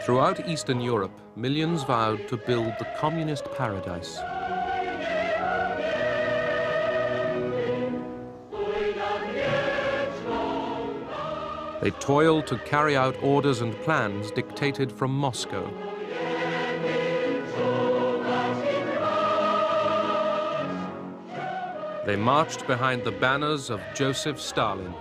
Throughout Eastern Europe, millions vowed to build the communist paradise. They toiled to carry out orders and plans dictated from Moscow. They marched behind the banners of Joseph Stalin.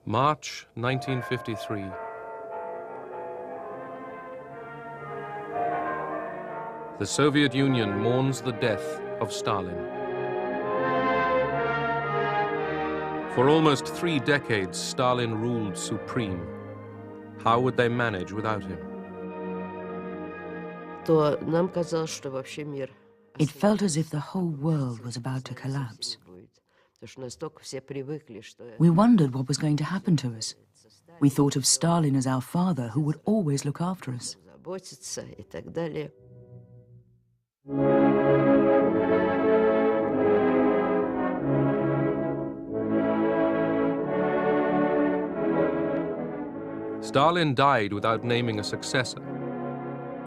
March 1953. The Soviet Union mourns the death of Stalin. For almost 3 decades, Stalin ruled supreme. How would they manage without him? It felt as if the whole world was about to collapse. We wondered what was going to happen to us. We thought of Stalin as our father who would always look after us. Stalin died without naming a successor.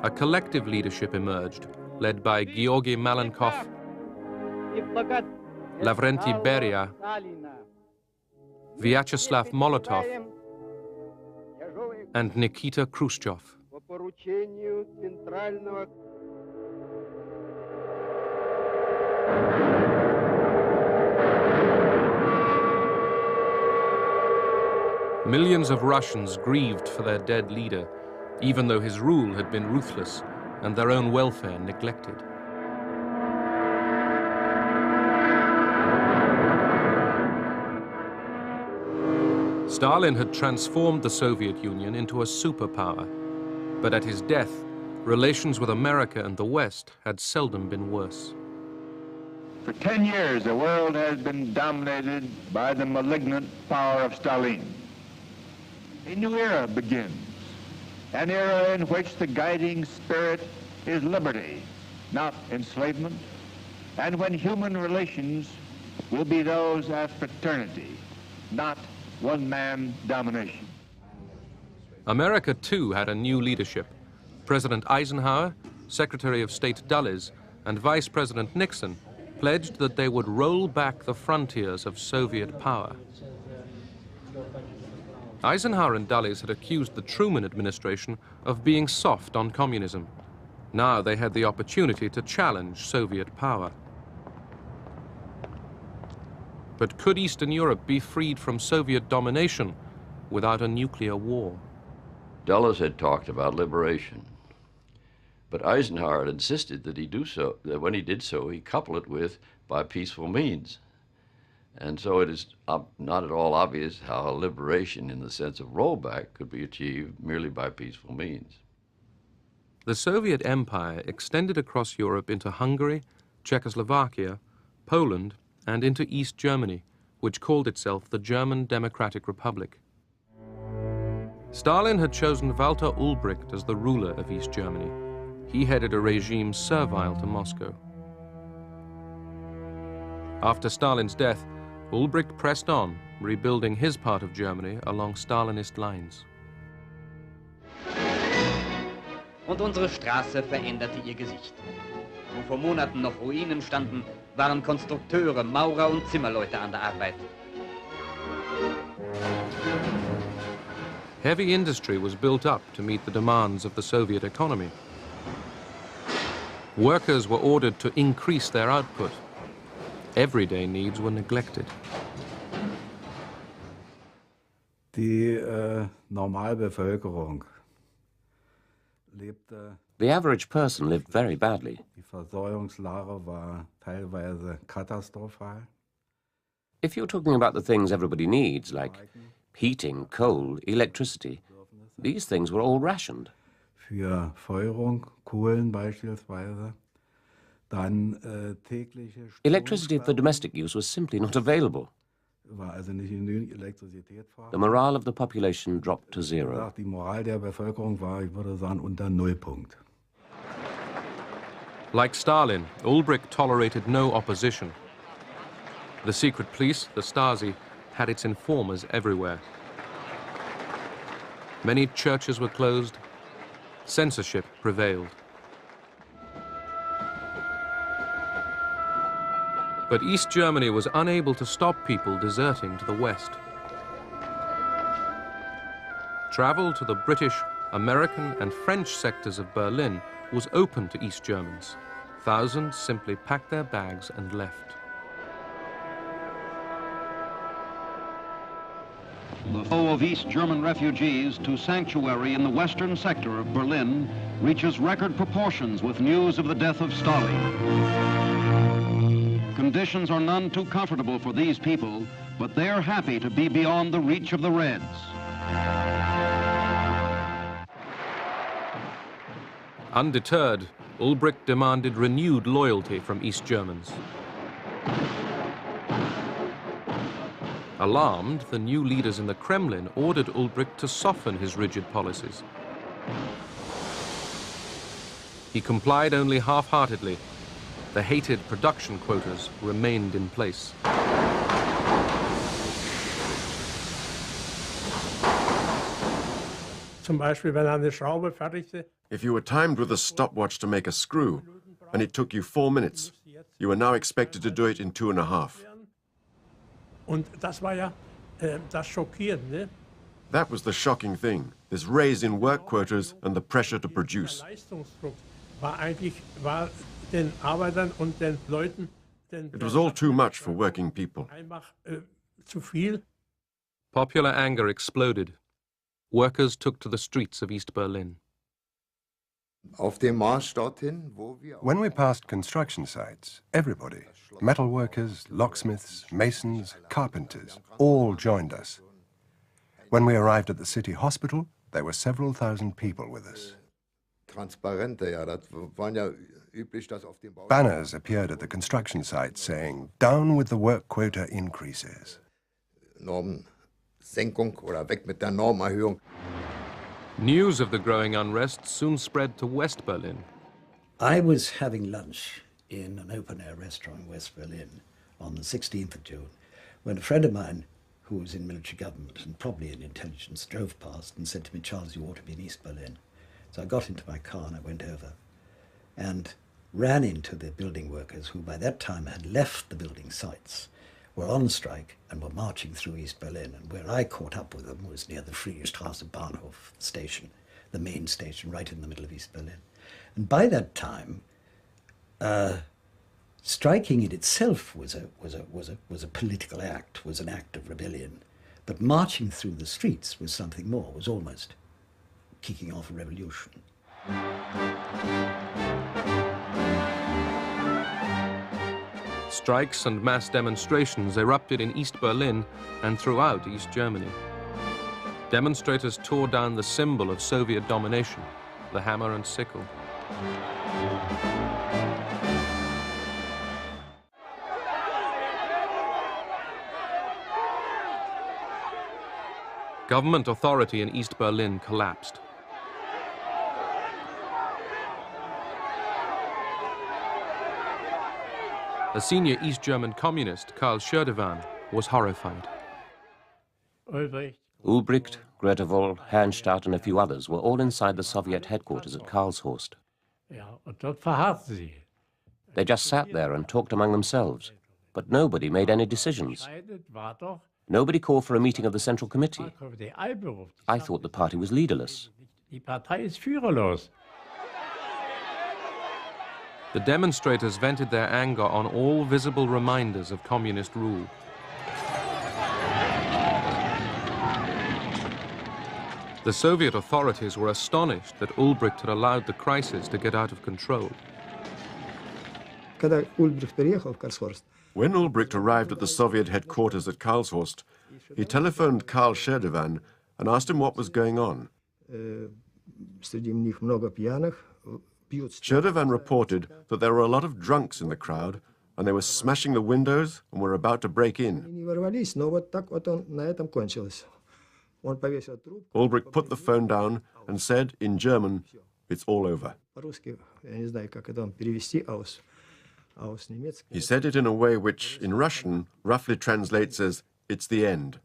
A collective leadership emerged, led by Georgy Malenkov, Lavrenti Beria, Vyacheslav Molotov, and Nikita Khrushchev. Millions of Russians grieved for their dead leader, even though his rule had been ruthless and their own welfare neglected. Stalin had transformed the Soviet Union into a superpower, but at his death, relations with America and the West had seldom been worse. For 10 years, the world has been dominated by the malignant power of Stalin. A new era begins, an era in which the guiding spirit is liberty, not enslavement, and when human relations will be those of fraternity, not one-man domination. America, too, had a new leadership. President Eisenhower, Secretary of State Dulles, and Vice President Nixon pledged that they would roll back the frontiers of Soviet power. Eisenhower and Dulles had accused the Truman administration of being soft on communism. Now they had the opportunity to challenge Soviet power. But could Eastern Europe be freed from Soviet domination without a nuclear war? Dulles had talked about liberation, but Eisenhower had insisted that he do so, that when he did so, he coupled it with by peaceful means. And so it is not at all obvious how liberation in the sense of rollback could be achieved merely by peaceful means. The Soviet Empire extended across Europe into Hungary, Czechoslovakia, Poland, and into East Germany, which called itself the German Democratic Republic. Stalin had chosen Walter Ulbricht as the ruler of East Germany. He headed a regime servile to Moscow. After Stalin's death, Ulbricht pressed on, rebuilding his part of Germany along Stalinist lines. Und unsere Straße veränderte ihr Gesicht. Wo vor Monaten noch Ruinen standen, waren Konstrukteure, Maurer und Zimmerleute an der Arbeit. Heavy industry was built up to meet the demands of the Soviet economy. Workers were ordered to increase their output. Everyday needs were neglected. Die Normalbevölkerung lebte. The average person lived very badly. Die Versorgungslage war teilweise katastrophal. If you're talking about the things everybody needs, like heating, coal, electricity, these things were all rationed. Für Feuerung, Kohlen beispielsweise. Dann tägliche Electricity for domestic use was simply not available. war also nicht genügend Elektrizität The vorhanden. morale of the population dropped to zero. Die Moral der Bevölkerung war, ich würde sagen, unter Nullpunkt. Like Stalin, Ulbricht tolerated no opposition. The secret police, the Stasi, had its informers everywhere. Many churches were closed. Censorship prevailed. But East Germany was unable to stop people deserting to the West. Travel to the British, American, and French sectors of Berlin was open to East Germans. Thousands simply packed their bags and left. The flow of East German refugees to sanctuary in the western sector of Berlin reaches record proportions with news of the death of Stalin. Conditions are none too comfortable for these people, but they're happy to be beyond the reach of the Reds. Undeterred, Ulbricht demanded renewed loyalty from East Germans. Alarmed, the new leaders in the Kremlin ordered Ulbricht to soften his rigid policies. He complied only half-heartedly. The hated production quotas remained in place. If you were timed with a stopwatch to make a screw, and it took you 4 minutes, you were now expected to do it in 2.5. That was the shocking thing, this raise in work quotas and the pressure to produce. It was all too much for working people. Popular anger exploded. Workers took to the streets of East Berlin. When we passed construction sites, everybody, metal workers, locksmiths, masons, carpenters, all joined us. When we arrived at the city hospital, there were several thousand people with us. Banners appeared at the construction sites saying, "Down with the work quota increases." News of the growing unrest soon spread to West Berlin. I was having lunch in an open-air restaurant in West Berlin on the 16th of June when a friend of mine who was in military government and probably in intelligence drove past and said to me, "Charles, you ought to be in East Berlin." So I got into my car and I went over and ran into the building workers who by that time had left the building sites, were on strike and were marching through East Berlin. And where I caught up with them was near the Friedrichstraße Bahnhof station, the main station right in the middle of East Berlin. And by that time, striking in itself was a political act, was an act of rebellion. But marching through the streets was something more, was almost kicking off a revolution. Strikes and mass demonstrations erupted in East Berlin and throughout East Germany. Demonstrators tore down the symbol of Soviet domination, the hammer and sickle. Government authority in East Berlin collapsed. A senior East German communist, Karl Schördewan, was horrified. Ulbricht, Grötewohl, Herrnstadt and a few others were all inside the Soviet headquarters at Karlshorst. They just sat there and talked among themselves, but nobody made any decisions. Nobody called for a meeting of the Central Committee. I thought the party was leaderless. The demonstrators vented their anger on all visible reminders of communist rule. The Soviet authorities were astonished that Ulbricht had allowed the crisis to get out of control. When Ulbricht arrived at the Soviet headquarters at Karlshorst, he telephoned Karl Scherdevan and asked him what was going on. Scherdevan reported that there were a lot of drunks in the crowd and they were smashing the windows and were about to break in. Ulbricht put the phone down and said in German, "It's all over." He said it in a way which, in Russian, roughly translates as, "It's the end."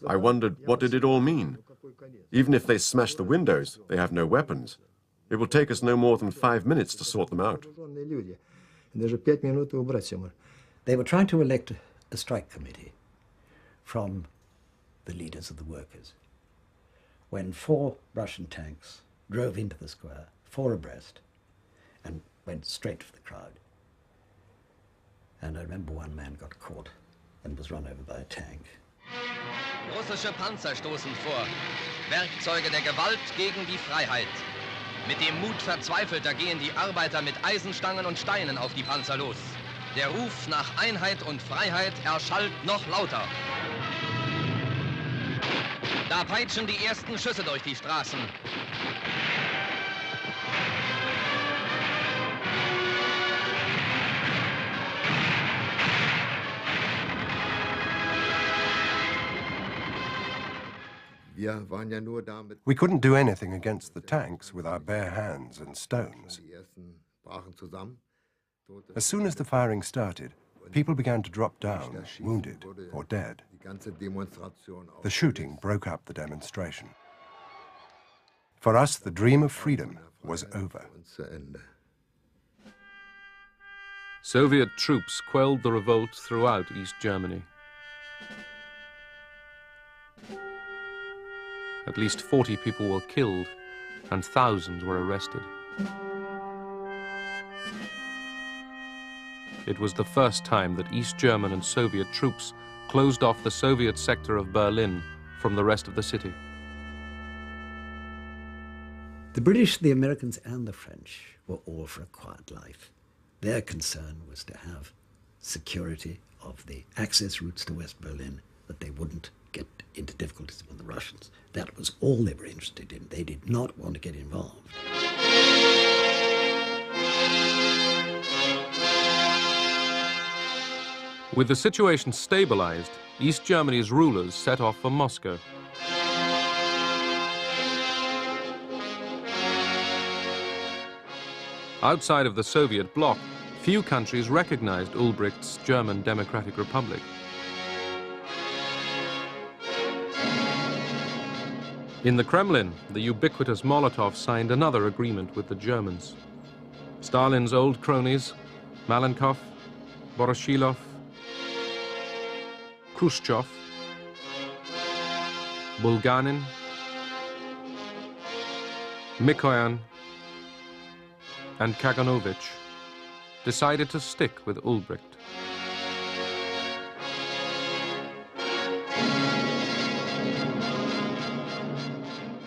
I wondered, what did it all mean? Even if they smash the windows, they have no weapons. It will take us no more than 5 minutes to sort them out. They were trying to elect a strike committee from the leaders of the workers when 4 Russian tanks drove into the square, 4 abreast, and went straight for the crowd. And I remember one man got caught and was run over by a tank. Russische Panzer stoßen vor. Werkzeuge der Gewalt gegen die Freiheit. Mit dem Mut Verzweifelter gehen die Arbeiter mit Eisenstangen und Steinen auf die Panzer los. Der Ruf nach Einheit und Freiheit erschallt noch lauter. Da peitschen die ersten Schüsse durch die Straßen. We couldn't do anything against the tanks with our bare hands and stones. As soon as the firing started, people began to drop down, wounded or dead. The shooting broke up the demonstration. For us, the dream of freedom was over. Soviet troops quelled the revolt throughout East Germany. At least 40 people were killed and thousands were arrested. It was the first time that East German and Soviet troops closed off the Soviet sector of Berlin from the rest of the city. The British, the Americans, and the French were all for a quiet life. Their concern was to have security of the access routes to West Berlin, that they wouldn't get into difficulties with the Russians. That was all they were interested in. They did not want to get involved. With the situation stabilized, East Germany's rulers set off for Moscow. Outside of the Soviet bloc, few countries recognized Ulbricht's German Democratic Republic. In the Kremlin, the ubiquitous Molotov signed another agreement with the Germans. Stalin's old cronies, Malenkov, Voroshilov, Khrushchev, Bulganin, Mikoyan, and Kaganovich decided to stick with Ulbricht.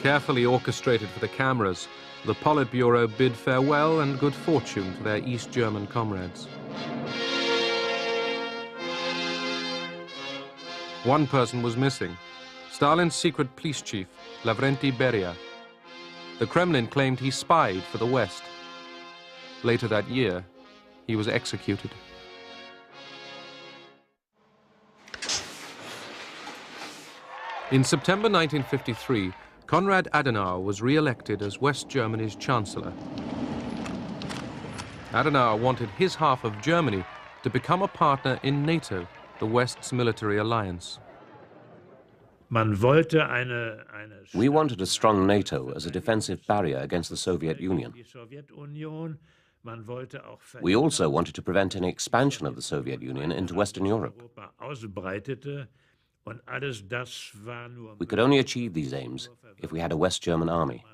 Carefully orchestrated for the cameras, the Politburo bid farewell and good fortune to their East German comrades. One person was missing, Stalin's secret police chief, Lavrenti Beria. The Kremlin claimed he spied for the West. Later that year, he was executed. In September 1953, Konrad Adenauer was re-elected as West Germany's chancellor. Adenauer wanted his half of Germany to become a partner in NATO, the West's military alliance. We wanted a strong NATO as a defensive barrier against the Soviet Union. We also wanted to prevent any expansion of the Soviet Union into Western Europe. We could only achieve these aims if we had a West German army.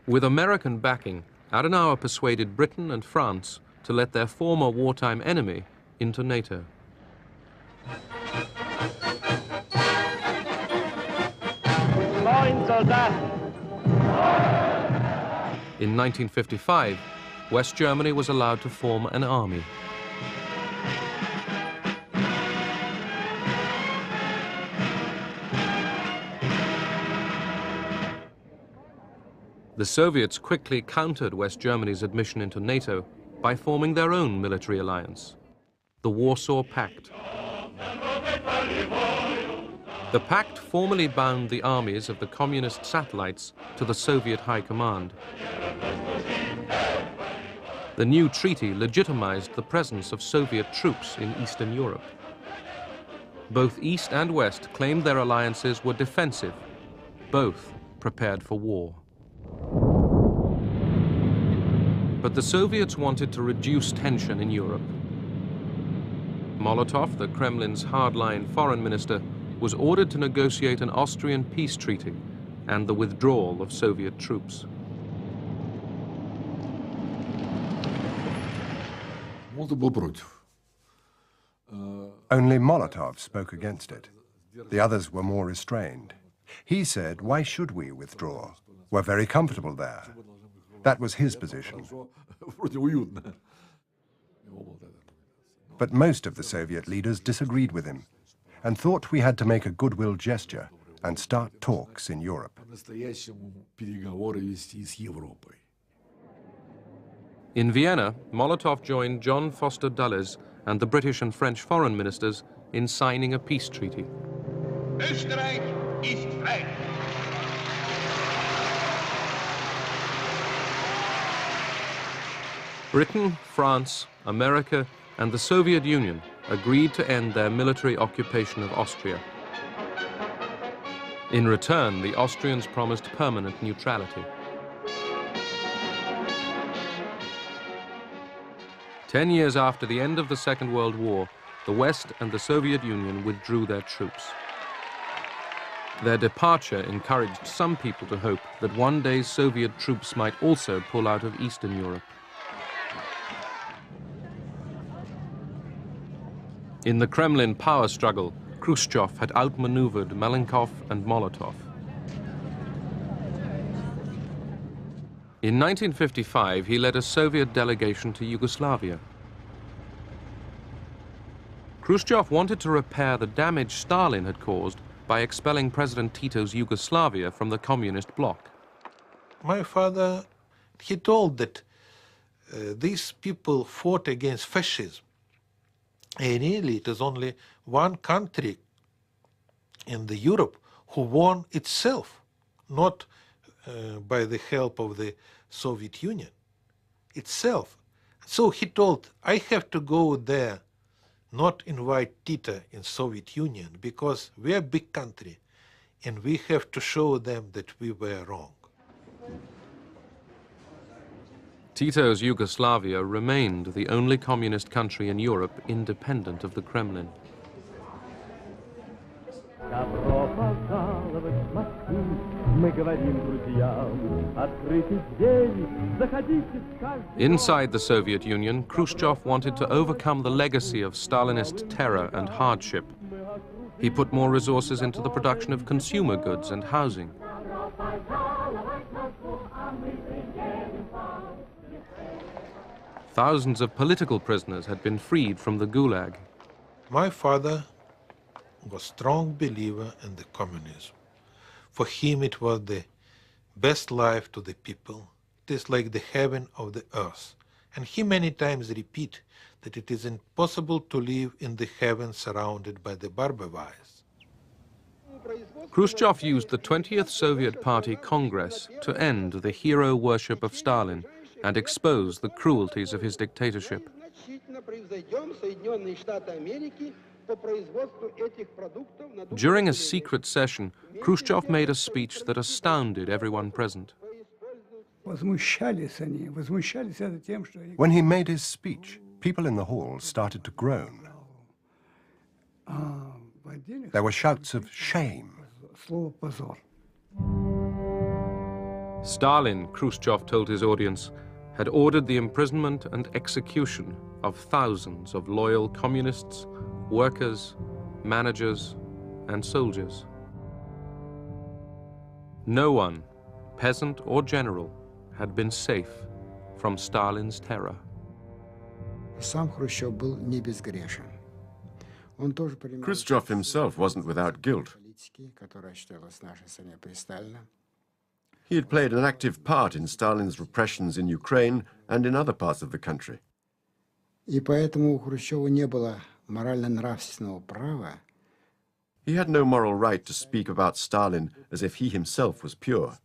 With American backing, Adenauer persuaded Britain and France to let their former wartime enemy into NATO. In 1955, West Germany was allowed to form an army. The Soviets quickly countered West Germany's admission into NATO by forming their own military alliance, the Warsaw Pact. The pact formally bound the armies of the communist satellites to the Soviet High Command. The new treaty legitimized the presence of Soviet troops in Eastern Europe. Both East and West claimed their alliances were defensive. Both prepared for war. But the Soviets wanted to reduce tension in Europe. Molotov, the Kremlin's hardline foreign minister, was ordered to negotiate an Austrian peace treaty and the withdrawal of Soviet troops. Only Molotov spoke against it. The others were more restrained. He said, "Why should we withdraw? We're very comfortable there." That was his position. But most of the Soviet leaders disagreed with him and thought we had to make a goodwill gesture and start talks in Europe. In Vienna, Molotov joined John Foster Dulles and the British and French foreign ministers in signing a peace treaty. Österreich ist frei. Britain, France, America, and the Soviet Union agreed to end their military occupation of Austria. In return, the Austrians promised permanent neutrality. 10 years after the end of the Second World War, the West and the Soviet Union withdrew their troops. Their departure encouraged some people to hope that one day Soviet troops might also pull out of Eastern Europe. In the Kremlin power struggle, Khrushchev had outmaneuvered Malenkov and Molotov. In 1955, he led a Soviet delegation to Yugoslavia. Khrushchev wanted to repair the damage Stalin had caused by expelling President Tito's Yugoslavia from the communist bloc. My father, he told that these people fought against fascism. And really, it is only one country in the Europe who won itself, not by the help of the Soviet Union, itself. So he told, I have to go there, not invite Tito in Soviet Union, because we are a big country, and we have to show them that we were wrong. Tito's Yugoslavia remained the only communist country in Europe independent of the Kremlin. Inside the Soviet Union, Khrushchev wanted to overcome the legacy of Stalinist terror and hardship. He put more resources into the production of consumer goods and housing. Thousands of political prisoners had been freed from the Gulag. My father was a strong believer in the communism. For him, it was the best life to the people. It is like the heaven of the earth. And he many times repeat that it is impossible to live in the heaven surrounded by the barbed wires. Khrushchev used the 20th Soviet Party Congress to end the hero worship of Stalin and expose the cruelties of his dictatorship. During a secret session, Khrushchev made a speech that astounded everyone present. When he made his speech, people in the hall started to groan. There were shouts of shame. Stalin, Khrushchev told his audience, had ordered the imprisonment and execution of thousands of loyal communists, workers, managers, and soldiers. No one, peasant or general, had been safe from Stalin's terror. Khrushchev himself wasn't without guilt. He had played an active part in Stalin's repressions in Ukraine and in other parts of the country. He had no moral right to speak about Stalin as if he himself was pure.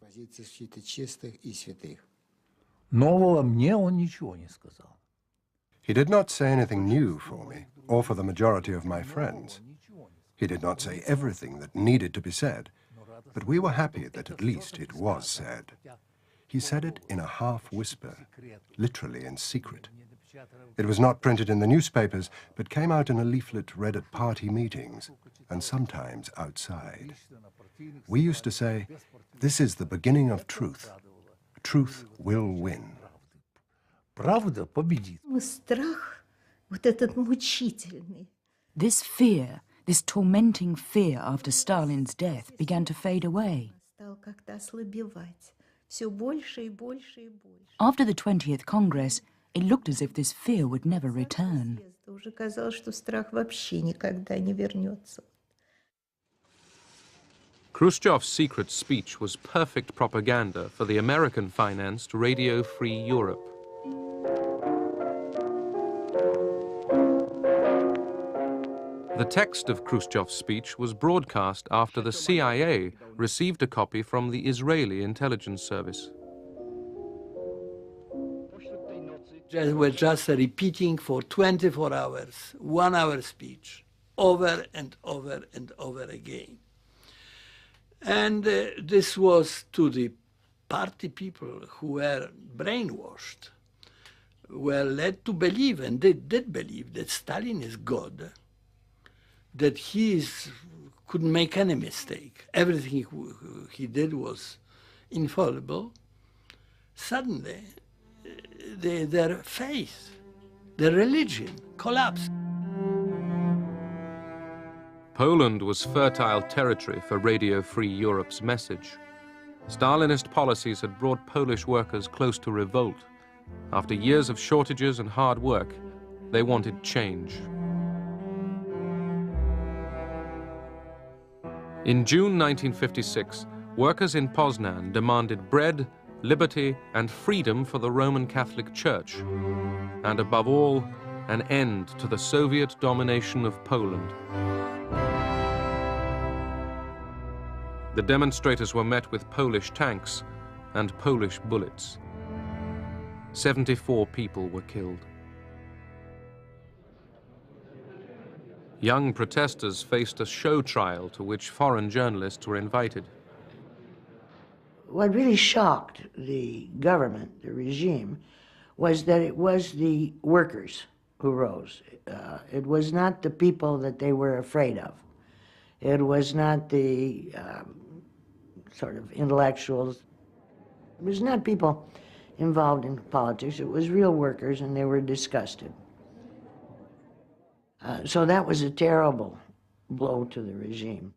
He did not say anything new for me, or for the majority of my friends. He did not say everything that needed to be said, but we were happy that at least it was said. He said it in a half-whisper, literally in secret. It was not printed in the newspapers, but came out in a leaflet read at party meetings, and sometimes outside. We used to say, "This is the beginning of truth. Truth will win." This fear, this tormenting fear after Stalin's death began to fade away. After the 20th Congress, it looked as if this fear would never return. Khrushchev's secret speech was perfect propaganda for the American-financed Radio Free Europe. The text of Khrushchev's speech was broadcast after the CIA received a copy from the Israeli intelligence service. They were just repeating for 24 hours, 1 hour speech, over and over and over again. And this was to the party people who were brainwashed, were led to believe, and they did believe, that Stalin is God, that he couldn't make any mistake. Everything he did was infallible. Suddenly, their faith, their religion collapsed. Poland was fertile territory for Radio Free Europe's message. Stalinist policies had brought Polish workers close to revolt. After years of shortages and hard work, they wanted change. In June 1956, workers in Poznan demanded bread, liberty, and freedom for the Roman Catholic Church, and above all, an end to the Soviet domination of Poland. The demonstrators were met with Polish tanks and Polish bullets. 74 people were killed. Young protesters faced a show trial to which foreign journalists were invited. What really shocked the government, the regime, was that it was the workers who rose. It was not the people that they were afraid of. It was not the sort of intellectuals. It was not people involved in politics. It was real workers, and they were disgusted. So that was a terrible blow to the regime.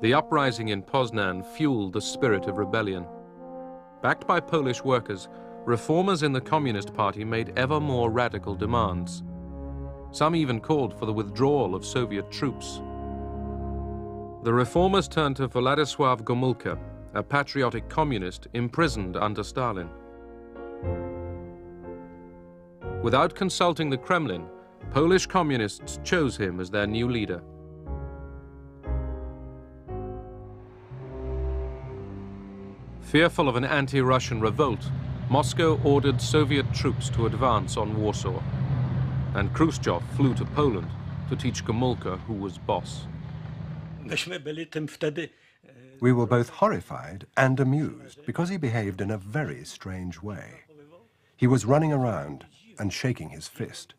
The uprising in Poznan fueled the spirit of rebellion. Backed by Polish workers, reformers in the Communist Party made ever more radical demands. Some even called for the withdrawal of Soviet troops. The reformers turned to Władysław Gomulka, a patriotic communist imprisoned under Stalin. Without consulting the Kremlin, Polish communists chose him as their new leader. Fearful of an anti-Russian revolt, Moscow ordered Soviet troops to advance on Warsaw, and Khrushchev flew to Poland to teach Gomulka who was boss. We were both horrified and amused because he behaved in a very strange way. He was running around and shaking his fist.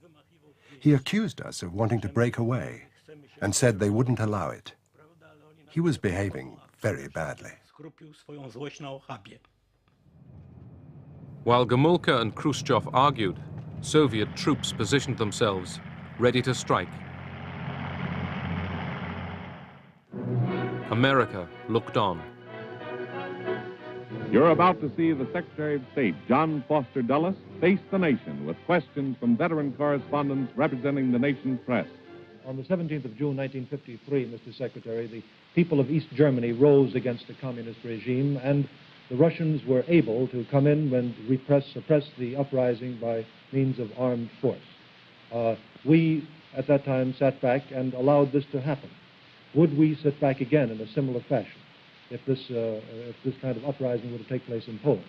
He accused us of wanting to break away and said they wouldn't allow it. He was behaving very badly. While Gomulka and Khrushchev argued, Soviet troops positioned themselves, ready to strike. America looked on. You're about to see the Secretary of State, John Foster Dulles, face the nation with questions from veteran correspondents representing the nation's press. On the 17th of June, 1953, Mr. Secretary, the people of East Germany rose against the communist regime, and the Russians were able to come in and suppress the uprising by means of armed force. We, at that time, sat back and allowed this to happen. Would we sit back again in a similar fashion if this kind of uprising were to take place in Poland?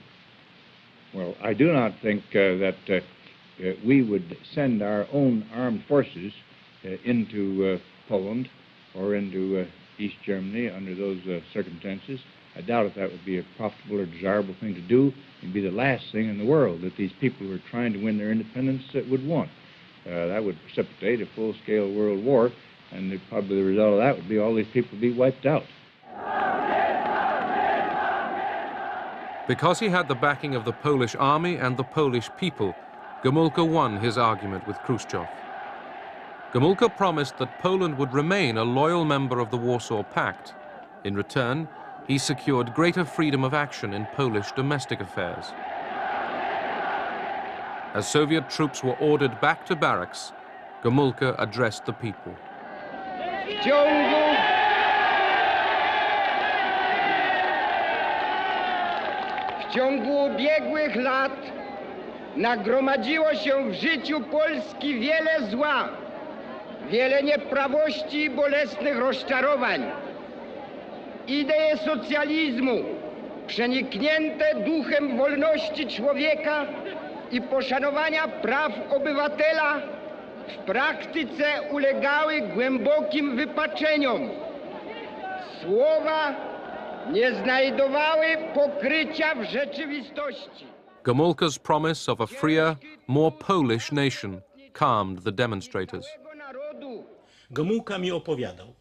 Well, I do not think that we would send our own armed forces into Poland or into East Germany under those circumstances. I doubt if that would be a profitable or desirable thing to do. It would be the last thing in the world that these people who are trying to win their independence would want. That would precipitate a full-scale world war, and probably the result of that would be all these people would be wiped out. Because he had the backing of the Polish army and the Polish people, Gomulka won his argument with Khrushchev. Gomulka promised that Poland would remain a loyal member of the Warsaw Pact. In return, he secured greater freedom of action in Polish domestic affairs. As Soviet troops were ordered back to barracks, Gomulka addressed the people. W ciągu ubiegłych lat nagromadziło się w życiu Polski wiele zła, wiele nieprawości i bolesnych rozczarowań. Idee socjalizmu, przeniknięte duchem wolności człowieka i poszanowania praw obywatela, w praktyce ulegały głębokim wypaczeniom. Słowa nie znajdowały pokrycia w rzeczywistości. Gomulka's promise of a freer, more Polish nation calmed the demonstrators. Gomulka mi opowiadał,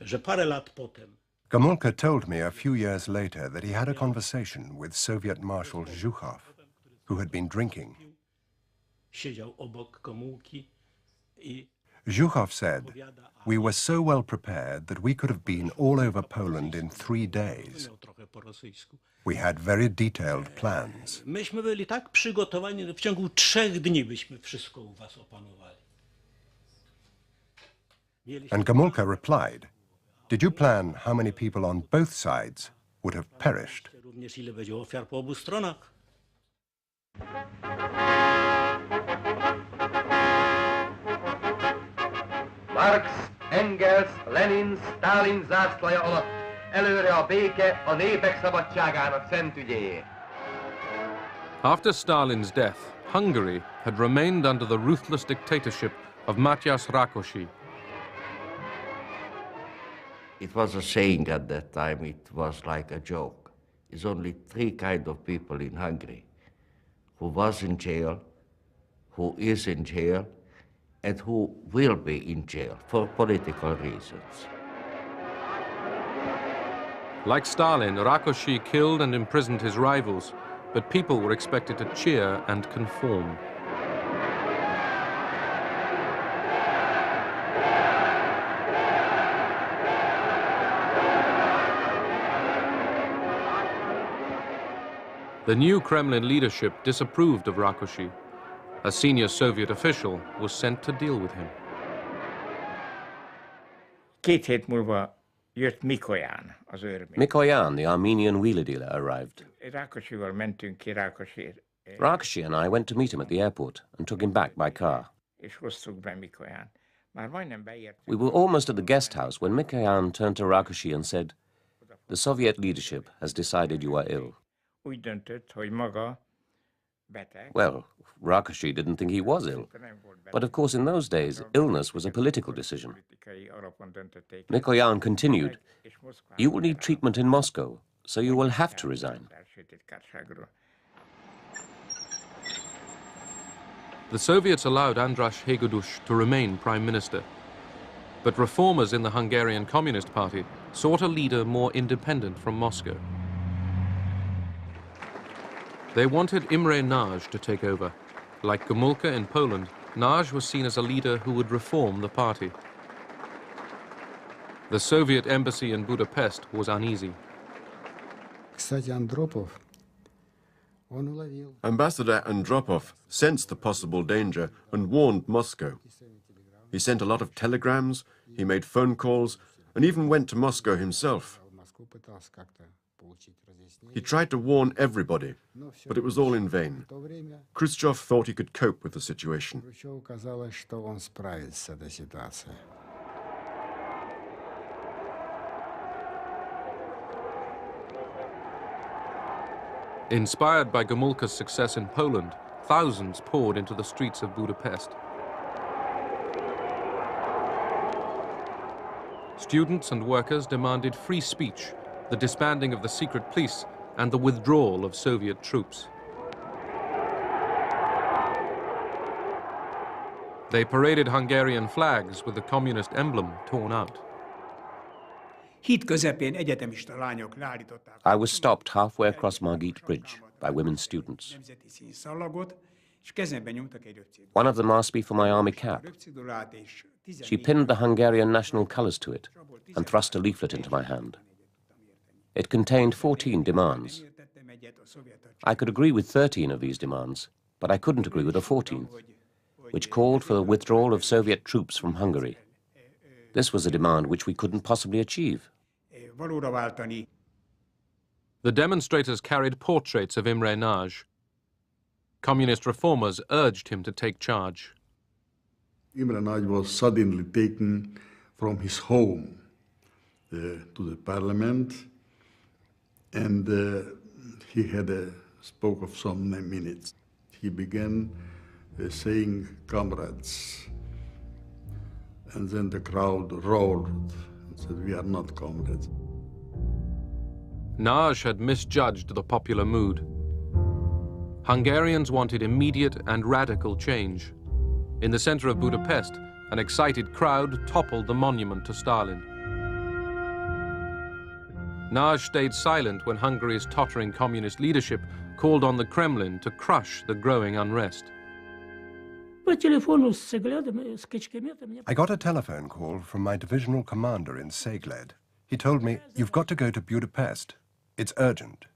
że parę lat potem Gomulka told me a few years later that he had a conversation with Soviet Marshal Zhukov, who had been drinking. siedział obok Gomulki i Zhukov said, "We were so well prepared that we could have been all over Poland in 3 days. We had very detailed plans." Myśmy byli tak przygotowani, że w ciągu 3 dni byśmy wszystko u was opanowali. And Gomulka replied, "Did you plan how many people on both sides would have perished?" Również ile będzie ofiar po obu stronach. Marx, Engels, Lenin, Stalin zászlaja alatt előre a béke a népek szabadságának szent ügyéért. After Stalin's death, Hungary had remained under the ruthless dictatorship of Matyas Rákosi. It was a saying at that time, it was like a joke. There's only 3 kinds of people in Hungary: who was in jail, who is in jail, and who will be in jail for political reasons. Like Stalin, Rákosi killed and imprisoned his rivals, but people were expected to cheer and conform. The new Kremlin leadership disapproved of Rákosi. A senior Soviet official was sent to deal with him. 2 hét múlva jött Mikoyan, az őrmény. Mikoyan, the Armenian wheeler dealer, arrived. Rákosival mentünk ki Rákosért, Rákosi and I went to meet him at the airport and took him back by car. és hoztuk be Mikoyan. Már majdnem beértünk. We were almost at the guest house when Mikoyan turned to Rákosi and said, "The Soviet leadership has decided you are ill." Úgy döntött, hogy maga beteg. Well, Rákosi didn't think he was ill. But of course, in those days, illness was a political decision. Mikoyan continued, "You will need treatment in Moscow, so you will have to resign." The Soviets allowed András Hegedűs to remain prime minister. But reformers in the Hungarian Communist Party sought a leader more independent from Moscow. They wanted Imre Nagy to take over. Like Gomulka in Poland, Nagy was seen as a leader who would reform the party. The Soviet embassy in Budapest was uneasy. Ambassador Andropov sensed the possible danger and warned Moscow. He sent a lot of telegrams, he made phone calls, and even went to Moscow himself. He tried to warn everybody, but it was all in vain. Khrushchev thought he could cope with the situation. Inspired by Gomulka's success in Poland, thousands poured into the streets of Budapest. Students and workers demanded free speech, the disbanding of the secret police, and the withdrawal of Soviet troops. They paraded Hungarian flags with the communist emblem torn out. I was stopped halfway across Margit Bridge by women students. One of them asked me for my army cap. She pinned the Hungarian national colours to it and thrust a leaflet into my hand. It contained 14 demands. I could agree with 13 of these demands, but I couldn't agree with the 14th, which called for the withdrawal of Soviet troops from Hungary. This was a demand which we couldn't possibly achieve. The demonstrators carried portraits of Imre Nagy. Communist reformers urged him to take charge. Imre Nagy was suddenly taken from his home to the parliament, and he had spoke of some minutes. He began saying, "Comrades," and then the crowd roared and said, "We are not comrades." Nagy had misjudged the popular mood. Hungarians wanted immediate and radical change. In the center of Budapest, an excited crowd toppled the monument to Stalin. Nagy stayed silent when Hungary's tottering communist leadership called on the Kremlin to crush the growing unrest. I got a telephone call from my divisional commander in Segled. He told me, "You've got to go to Budapest. It's urgent."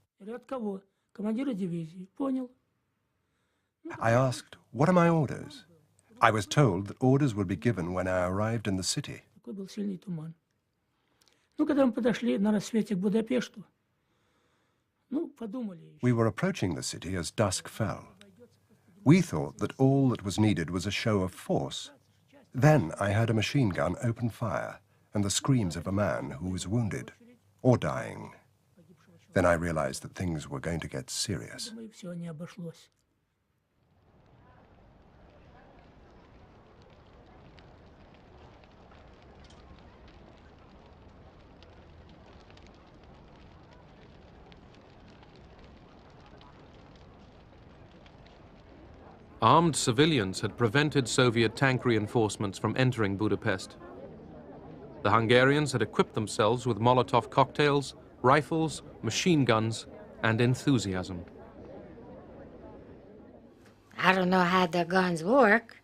I asked, "What are my orders?" I was told that orders would be given when I arrived in the city. We were approaching the city as dusk fell. We thought that all that was needed was a show of force. Then I heard a machine gun open fire and the screams of a man who was wounded or dying. Then I realized that things were going to get serious. Armed civilians had prevented Soviet tank reinforcements from entering Budapest. The Hungarians had equipped themselves with Molotov cocktails, rifles, machine guns, and enthusiasm. I don't know how the guns work,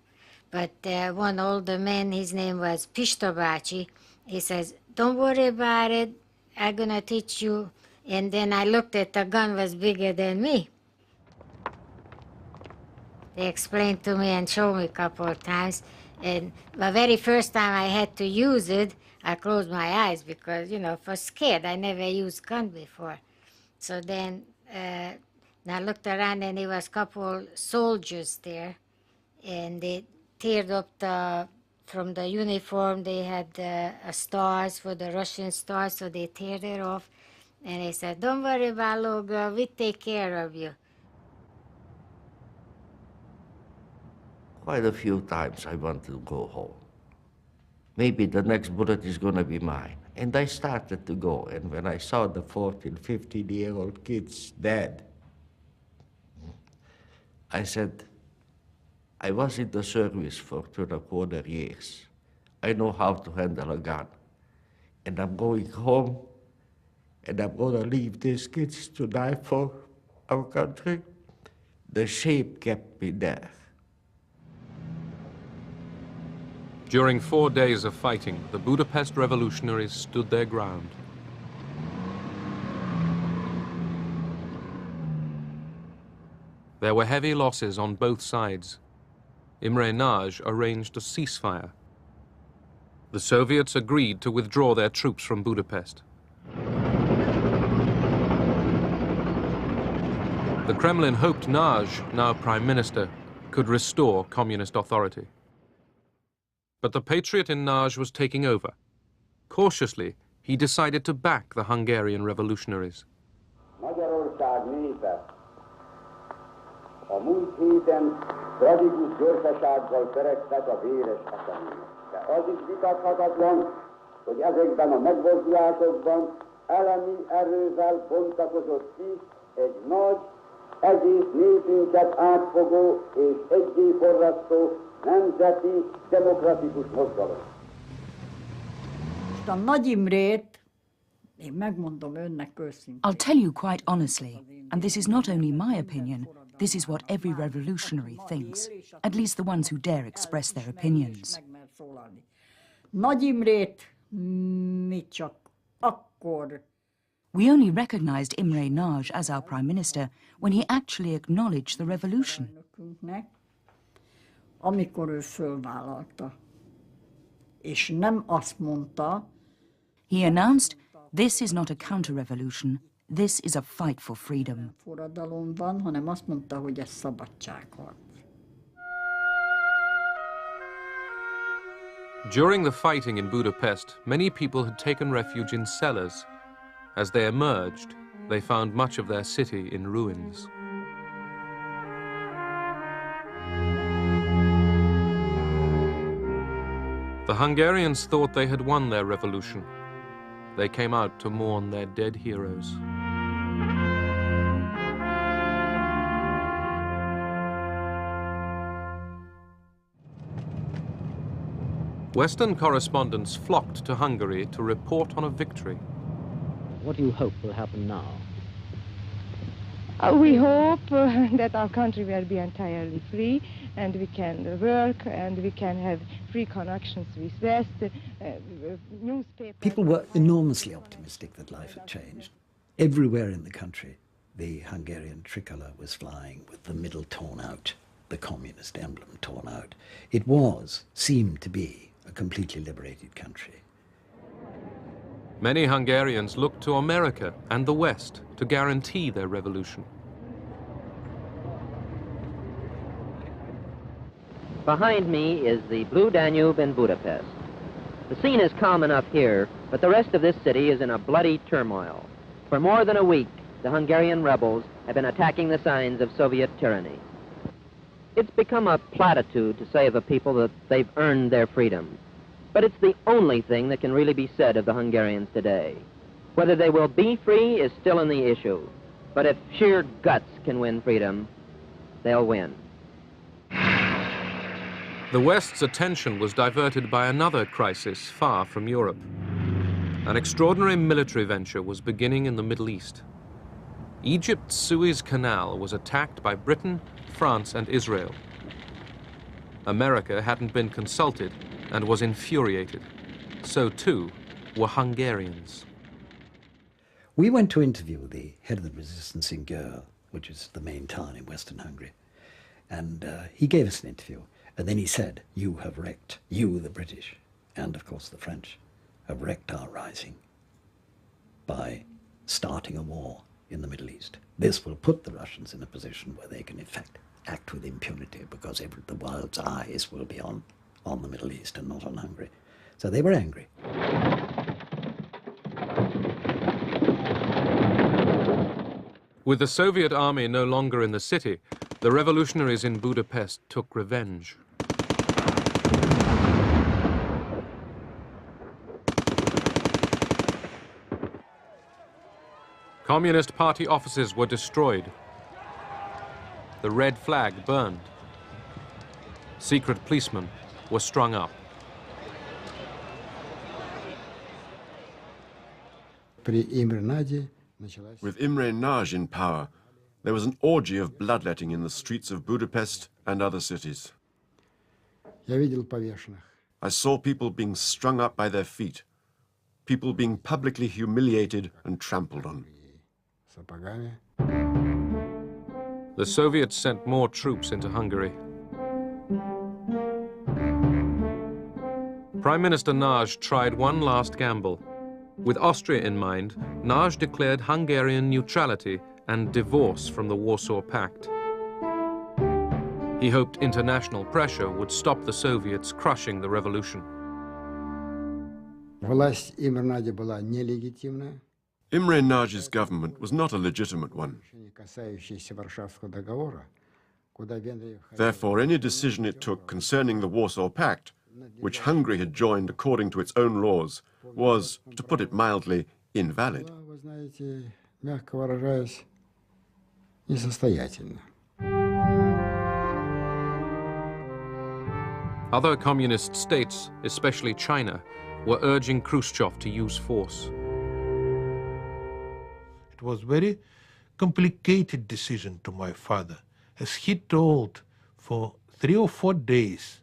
but one older man, his name was Pisto bácsi, he says, "Don't worry about it, I'm gonna teach you." And then I looked at the gun was bigger than me. They explained to me and showed me a couple of times. And the very first time I had to use it, I closed my eyes because, you know, I was scared. I never used gun before. So then I looked around and there was a couple soldiers there. And they teared up from the uniform, they had stars for the Russian stars, so they teared it off. And they said, "Don't worry about little girl, we take care of you." Quite a few times I wanted to go home. Maybe the next bullet is going to be mine. And I started to go. And when I saw the 14, 15-year-old kids dead, I said, I was in the service for 2.25 years. I know how to handle a gun. And I'm going home, and I'm going to leave these kids to die for our country. the shape kept me there. During 4 days of fighting, the Budapest revolutionaries stood their ground. There were heavy losses on both sides. Imre Nagy arranged a ceasefire. The Soviets agreed to withdraw their troops from Budapest. The Kremlin hoped Nagy, now Prime Minister, could restore communist authority. But the patriot in Nagy was taking over. Cautiously, he decided to back the Hungarian revolutionaries. Magyarország népe a múlt héten tragikus gyorsasággal törektek a véres események. De az is vitathatatlan, hogy ezekben a megmozdulásokban elemi erővel bontakozott ki egy nagy, egész népünket átfogó és egyéforrasztó nemzeti demokratikus mozgalom. A Nagy Imrét, én megmondom önnek őszintén. I'll tell you quite honestly, and this is not only my opinion, this is what every revolutionary thinks, at least the ones who dare express their opinions. Nagy Imrét mi csak akkor. We only recognized Imre Nagy as our prime minister when he actually acknowledged the revolution. Amikor ő fölvállalta, és nem azt mondta. He announced, "This is not a counter-revolution. This is a fight for freedom." Forradalom van, hanem azt mondta, hogy ez szabadságharc. During the fighting in Budapest, many people had taken refuge in cellars. As they emerged, they found much of their city in ruins. The Hungarians thought they had won their revolution. They came out to mourn their dead heroes. Western correspondents flocked to Hungary to report on a victory. What do you hope will happen now? We hope that our country will be entirely free and we can work and we can have free connections with West, newspapers. People were enormously optimistic that life had changed. Everywhere in the country, the Hungarian tricolour was flying with the middle torn out, the communist emblem torn out. It seemed to be, a completely liberated country. Many Hungarians looked to America and the West to guarantee their revolution. Behind me is the Blue Danube in Budapest. The scene is calm enough here, but the rest of this city is in a bloody turmoil. For more than a week, the Hungarian rebels have been attacking the signs of Soviet tyranny. It's become a platitude to say of a people that they've earned their freedom. But it's the only thing that can really be said of the Hungarians today. Whether they will be free is still in the issue. But if sheer guts can win freedom, they'll win. The West's attention was diverted by another crisis far from Europe. An extraordinary military venture was beginning in the Middle East. Egypt's Suez Canal was attacked by Britain, France, and Israel. America hadn't been consulted and was infuriated. So too were Hungarians. We went to interview the head of the resistance in Győr, which is the main town in Western Hungary. And he gave us an interview. And then he said, "You have wrecked, you the British, and of course the French, have wrecked our rising by starting a war in the Middle East. This will put the Russians in a position where they can in fact act with impunity because the world's eyes will be on the Middle East and not on Hungary." So they were angry. With the Soviet army no longer in the city, the revolutionaries in Budapest took revenge. Communist Party offices were destroyed. The red flag burned. Secret policemen were strung up. With Imre Nagy in power, There was an orgy of bloodletting in the streets of Budapest and other cities. I saw people being strung up by their feet, people being publicly humiliated and trampled on. The Soviets sent more troops into Hungary. Prime Minister Nagy tried one last gamble. With Austria in mind, Nagy declared Hungarian neutrality and divorce from the Warsaw Pact. He hoped international pressure would stop the Soviets crushing the revolution. Imre Nagy's government was not a legitimate one. Therefore, any decision it took concerning the Warsaw Pact, which Hungary had joined according to its own laws, was, to put it mildly, invalid. Other communist states, especially China, were urging Khrushchev to use force. It was a very complicated decision to my father, as he told for 3 or 4 days.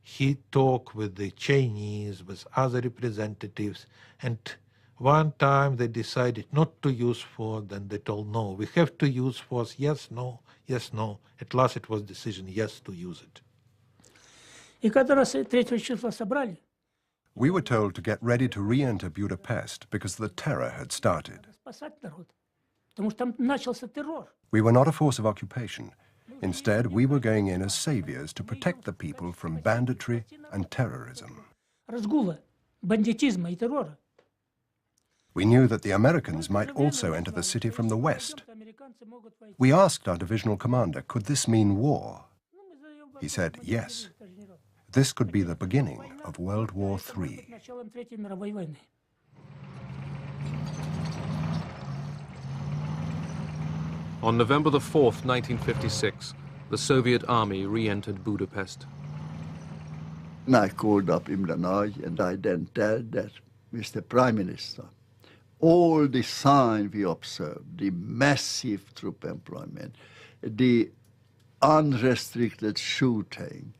He talked with the Chinese, with other representatives, and one time they decided not to use force, then they told, no, we have to use force, yes, no, yes, no. At last it was decision, yes, to use it. We were told to get ready to re-enter Budapest because the terror had started. We were not a force of occupation. Instead, we were going in as saviors to protect the people from banditry and terrorism. We knew that the Americans might also enter the city from the west. We asked our divisional commander, could this mean war? He said, yes. This could be the beginning of World War III. On November the 4th, 1956, the Soviet army re-entered Budapest. I called up Imre Nagy and I then told that, Mr. Prime Minister, all the signs we observed, the massive troop employment, the unrestricted shooting,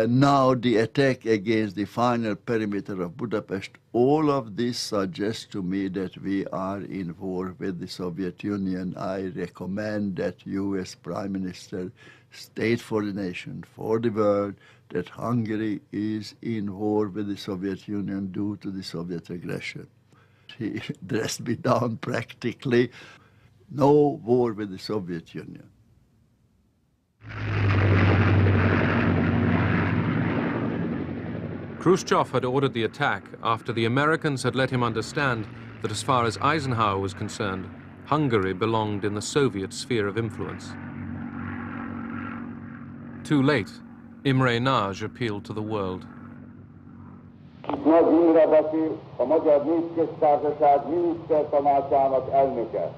now the attack against the final perimeter of Budapest, all of this suggests to me that we are in war with the Soviet Union. I recommend that U.S. Prime Minister state for the nation, for the world, that Hungary is in war with the Soviet Union due to the Soviet aggression. He dressed me down practically. No war with the Soviet Union. Khrushchev had ordered the attack after the Americans had let him understand that as far as Eisenhower was concerned, Hungary belonged in the Soviet sphere of influence. Too late, Imre Nagy appealed to the world. Nagy Imre beszél, a Magyar Népköztársaság minisztertanácsának elnöke.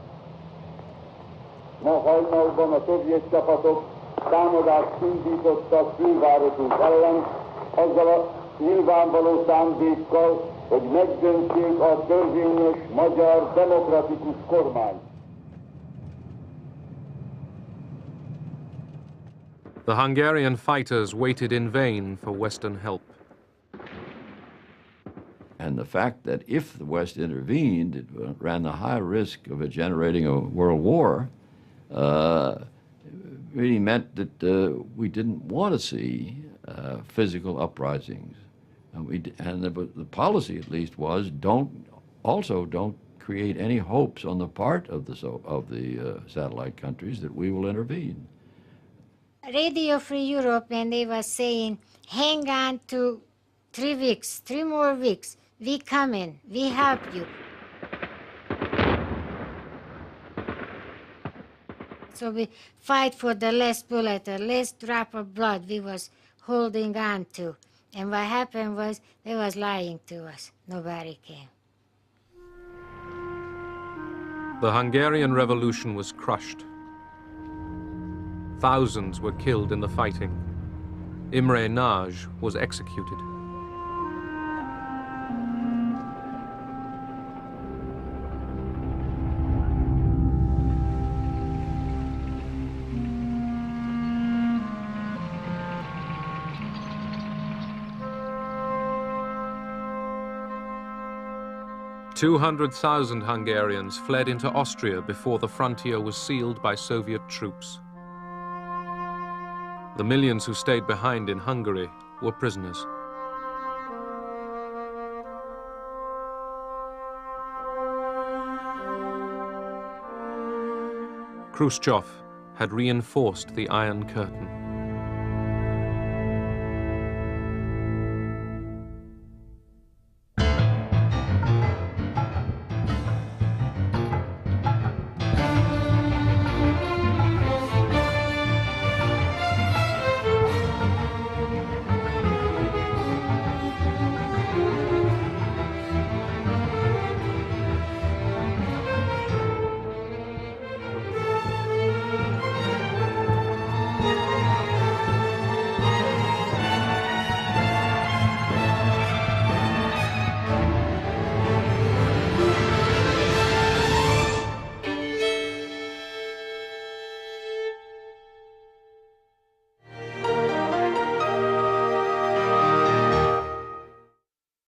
Ma hajnalban a szovjet csapatok támadást indítottak fővárosunk ellen, azzal a nyilvánvaló szándékkal, hogy megdöntsék a törvényes magyar demokratikus kormányt. The Hungarian fighters waited in vain for Western help. And the fact that if the West intervened, it ran the high risk of it generating a world war, really meant that we didn't want to see physical uprisings. And the policy, at least, was don't create any hopes on the part of the satellite countries that we will intervene. Radio Free Europe, and they were saying, hang on to 3 weeks, 3 more weeks. We come in, we help you. So we fight for the last bullet, the last drop of blood we was holding on to. And what happened was they was lying to us. Nobody came. The Hungarian Revolution was crushed. Thousands were killed in the fighting. Imre Nagy was executed. 200,000 Hungarians fled into Austria before the frontier was sealed by Soviet troops. The millions who stayed behind in Hungary were prisoners. Khrushchev had reinforced the Iron Curtain.